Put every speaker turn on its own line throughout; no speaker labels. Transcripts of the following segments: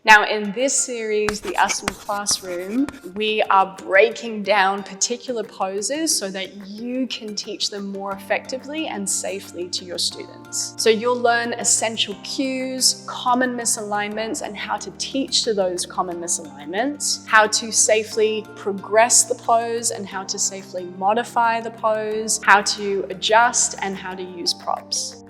Now in this series, the Asana Classroom, we are breaking down particular poses so that you can teach them more effectively and safely to your students. So you'll learn essential cues, common misalignments, and how to teach to those common misalignments, how to safely progress the pose and how to safely modify the pose, how to adjust, and how to use props.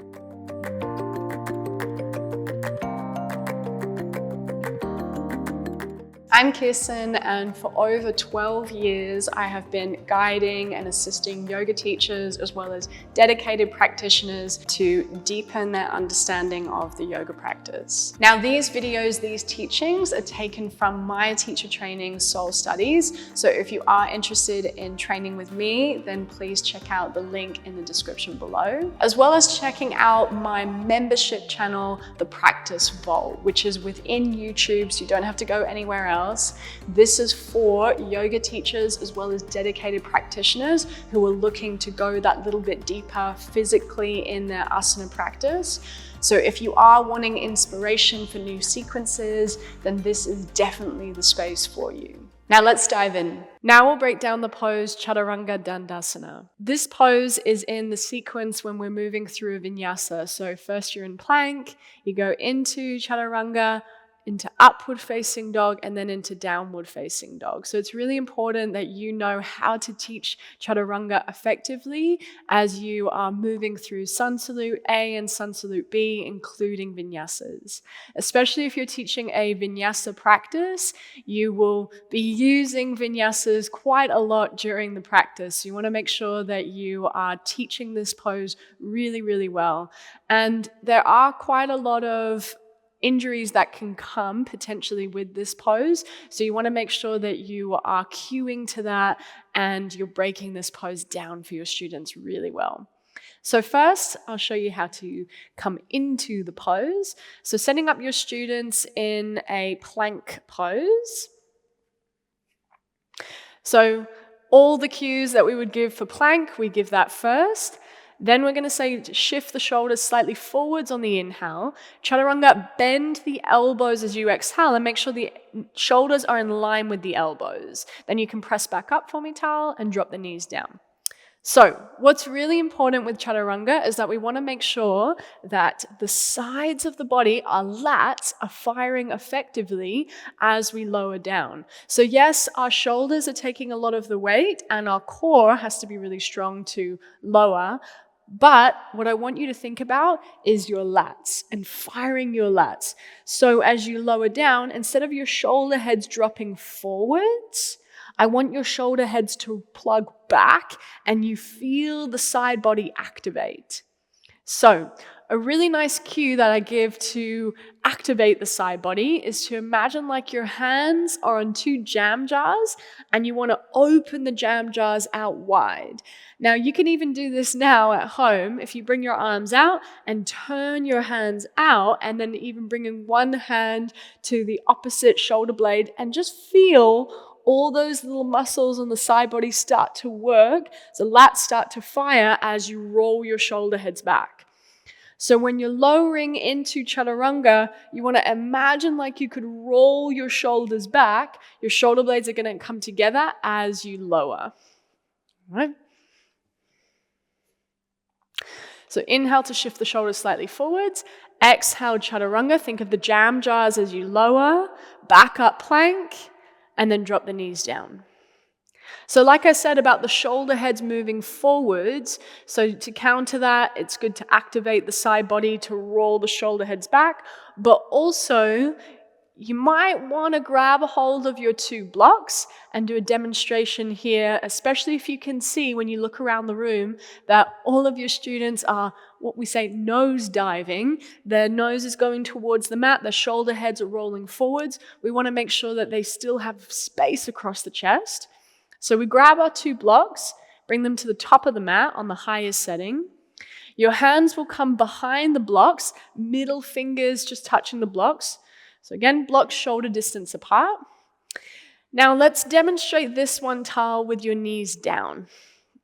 I'm Kirsten, and for over 12 years, I have been guiding and assisting yoga teachers as well as dedicated practitioners to deepen their understanding of the yoga practice. Now, these videos, these teachings are taken from my teacher training Soul Studies. So if you are interested in training with me, then please check out the link in the description below, as well as checking out my membership channel, The Practice Vault, which is within YouTube, so you don't have to go anywhere else. This is for yoga teachers as well as dedicated practitioners who are looking to go that little bit deeper physically in their asana practice. So if you are wanting inspiration for new sequences, then this is definitely the space for you. Now let's dive in. Now we'll break down the pose Chaturanga Dandasana. This pose is in the sequence when we're moving through a vinyasa. So first you're in plank, you go into Chaturanga, into upward facing dog, and then into downward facing dog. So it's really important that you know how to teach Chaturanga effectively as you are moving through Sun Salute A and Sun Salute B, including vinyasas. Especially if you're teaching a vinyasa practice, you will be using vinyasas quite a lot during the practice. So you want to make sure that you are teaching this pose really, really well. And there are quite a lot of injuries that can come potentially with this pose. So you want to make sure that you are cueing to that and you're breaking this pose down for your students really well. So first, I'll show you how to come into the pose. So setting up your students in a plank pose. So all the cues that we would give for plank, we give that first. Then we're going to say to shift the shoulders slightly forwards on the inhale. Chaturanga, bend the elbows as you exhale and make sure the shoulders are in line with the elbows. Then you can press back up for me, Tal, and drop the knees down. So what's really important with Chaturanga is that we want to make sure that the sides of the body, our lats, are firing effectively as we lower down. So yes, our shoulders are taking a lot of the weight and our core has to be really strong to lower. But what I want you to think about is your lats and firing your lats. So as you lower down, instead of your shoulder heads dropping forwards, I want your shoulder heads to plug back and you feel the side body activate. So a really nice cue that I give to activate the side body is to imagine like your hands are on two jam jars and you want to open the jam jars out wide. Now you can even do this now at home if you bring your arms out and turn your hands out and then even bringing one hand to the opposite shoulder blade and just feel all those little muscles on the side body start to work. So lats start to fire as you roll your shoulder heads back. So when you're lowering into Chaturanga, you want to imagine like you could roll your shoulders back. Your shoulder blades are going to come together as you lower. All right. So inhale to shift the shoulders slightly forwards. Exhale, Chaturanga. Think of the jam jars as you lower. Back up plank. And then drop the knees down. So like I said about the shoulder heads moving forwards, so to counter that, it's good to activate the side body to roll the shoulder heads back, but also you might want to grab a hold of your two blocks and do a demonstration here, especially if you can see when you look around the room that all of your students are what we say nose diving. Their nose is going towards the mat, their shoulder heads are rolling forwards. We want to make sure that they still have space across the chest. So we grab our two blocks, bring them to the top of the mat on the highest setting. Your hands will come behind the blocks, middle fingers just touching the blocks. So again, blocks shoulder distance apart. Now let's demonstrate this one, Tal, with your knees down.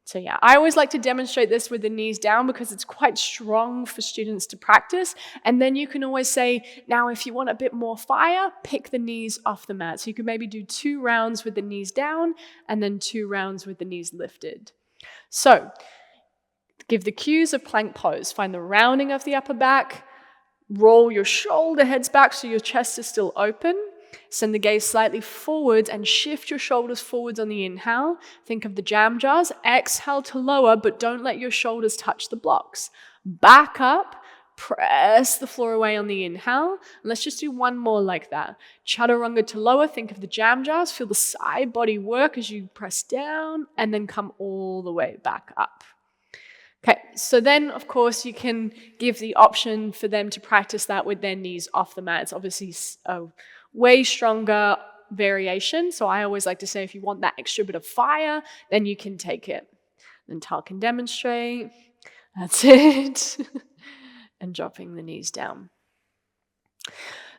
So yeah, I always like to demonstrate this with the knees down because it's quite strong for students to practice. And then you can always say, now if you want a bit more fire, pick the knees off the mat. So you could maybe do 2 rounds with the knees down and then 2 rounds with the knees lifted. So give the cues of plank pose. Find the rounding of the upper back. Roll your shoulder heads back so your chest is still open. Send the gaze slightly forwards and shift your shoulders forwards on the inhale. Think of the jam jars. Exhale to lower, but don't let your shoulders touch the blocks. Back up, press the floor away on the inhale. And let's just do one more like that. Chaturanga to lower. Think of the jam jars. Feel the side body work as you press down and then come all the way back up. Okay, so then, of course, you can give the option for them to practice that with their knees off the mat. It's obviously a way stronger variation. So I always like to say if you want that extra bit of fire, then you can take it. Then Tal can demonstrate. That's it. And dropping the knees down.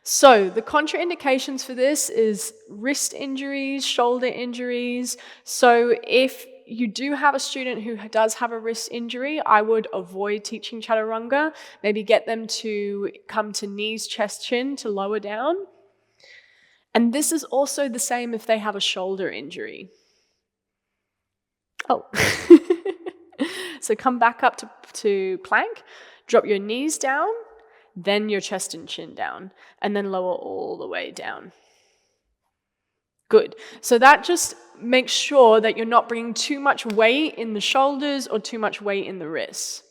So the contraindications for this is wrist injuries, shoulder injuries. So if you do have a student who does have a wrist injury, I would avoid teaching Chaturanga. Maybe get them to come to knees, chest, chin to lower down. And this is also the same if they have a shoulder injury. Oh. So come back up to plank, drop your knees down, then your chest and chin down, and then lower all the way down. Good. So that just makes sure that you're not bringing too much weight in the shoulders or too much weight in the wrists.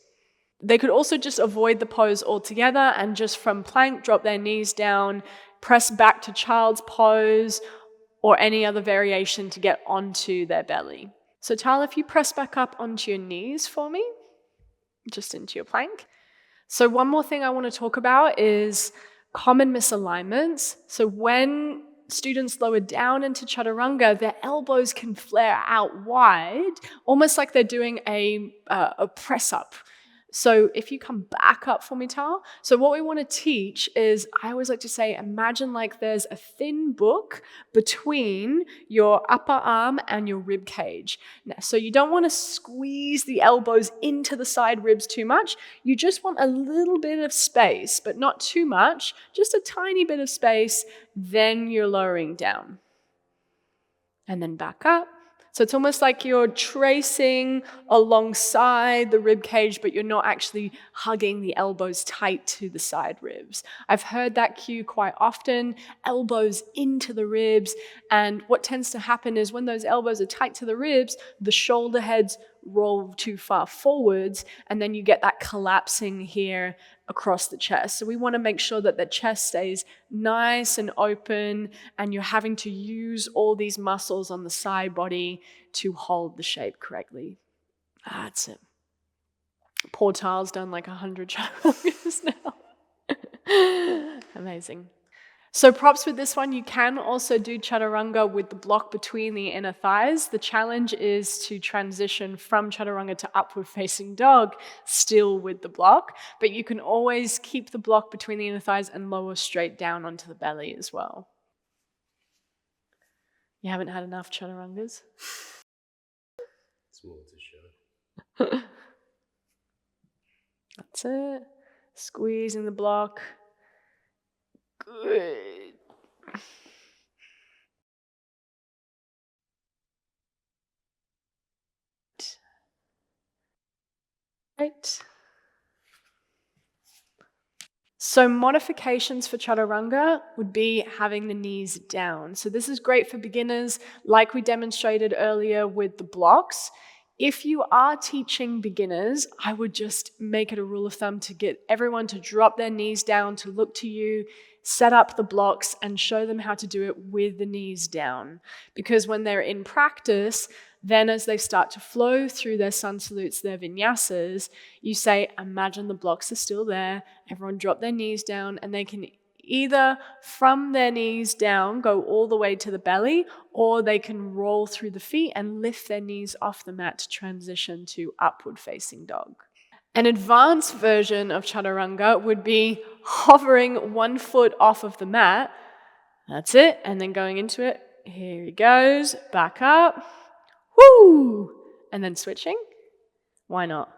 They could also just avoid the pose altogether and just from plank, drop their knees down, press back to child's pose or any other variation to get onto their belly. So Tal, if you press back up onto your knees for me, just into your plank. So one more thing I want to talk about is common misalignments. So when students lower down into Chaturanga, their elbows can flare out wide, almost like they're doing a press up. So if you come back up for me, Tal. So what we want to teach is, I always like to say, imagine like there's a thin book between your upper arm and your rib cage. Now, so you don't want to squeeze the elbows into the side ribs too much. You just want a little bit of space, but not too much, just a tiny bit of space. Then you're lowering down. And then back up. So it's almost like you're tracing alongside the rib cage, but you're not actually hugging the elbows tight to the side ribs. I've heard that cue quite often, elbows into the ribs. And what tends to happen is when those elbows are tight to the ribs, the shoulder heads roll too far forwards, and then you get that collapsing here across the chest. So we want to make sure that the chest stays nice and open, and you're having to use all these muscles on the side body to hold the shape correctly. That's it. Poor Tal's done like 100 chaturangas now. Amazing. So props with this one, you can also do Chaturanga with the block between the inner thighs. The challenge is to transition from Chaturanga to upward facing dog, still with the block, but you can always keep the block between the inner thighs and lower straight down onto the belly as well. You haven't had enough Chaturangas?
It's more to show.
That's it. Squeezing the block. Good. Right. So modifications for Chaturanga would be having the knees down. So this is great for beginners, like we demonstrated earlier with the blocks. If you are teaching beginners, I would just make it a rule of thumb to get everyone to drop their knees down, to look to you, set up the blocks, and show them how to do it with the knees down. Because when they're in practice, then as they start to flow through their sun salutes, their vinyasas, you say, imagine the blocks are still there, everyone drop their knees down, and they can either from their knees down go all the way to the belly, or they can roll through the feet and lift their knees off the mat to transition to upward facing dog. An advanced version of Chaturanga would be hovering 1 foot off of the mat. That's it. And then going into it. Here he goes. Back up. Woo! And then switching. Why not?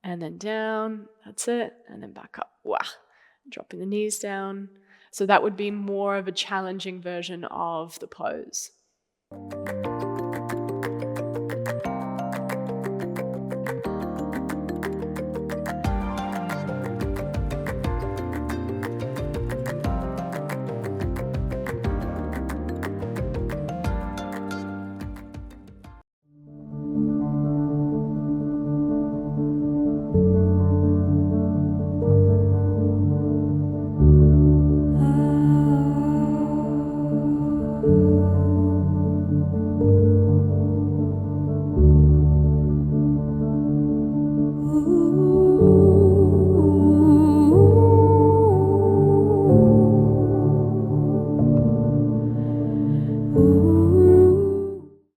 And then down, that's it, and then back up. Wah. Dropping the knees down. So that would be more of a challenging version of the pose.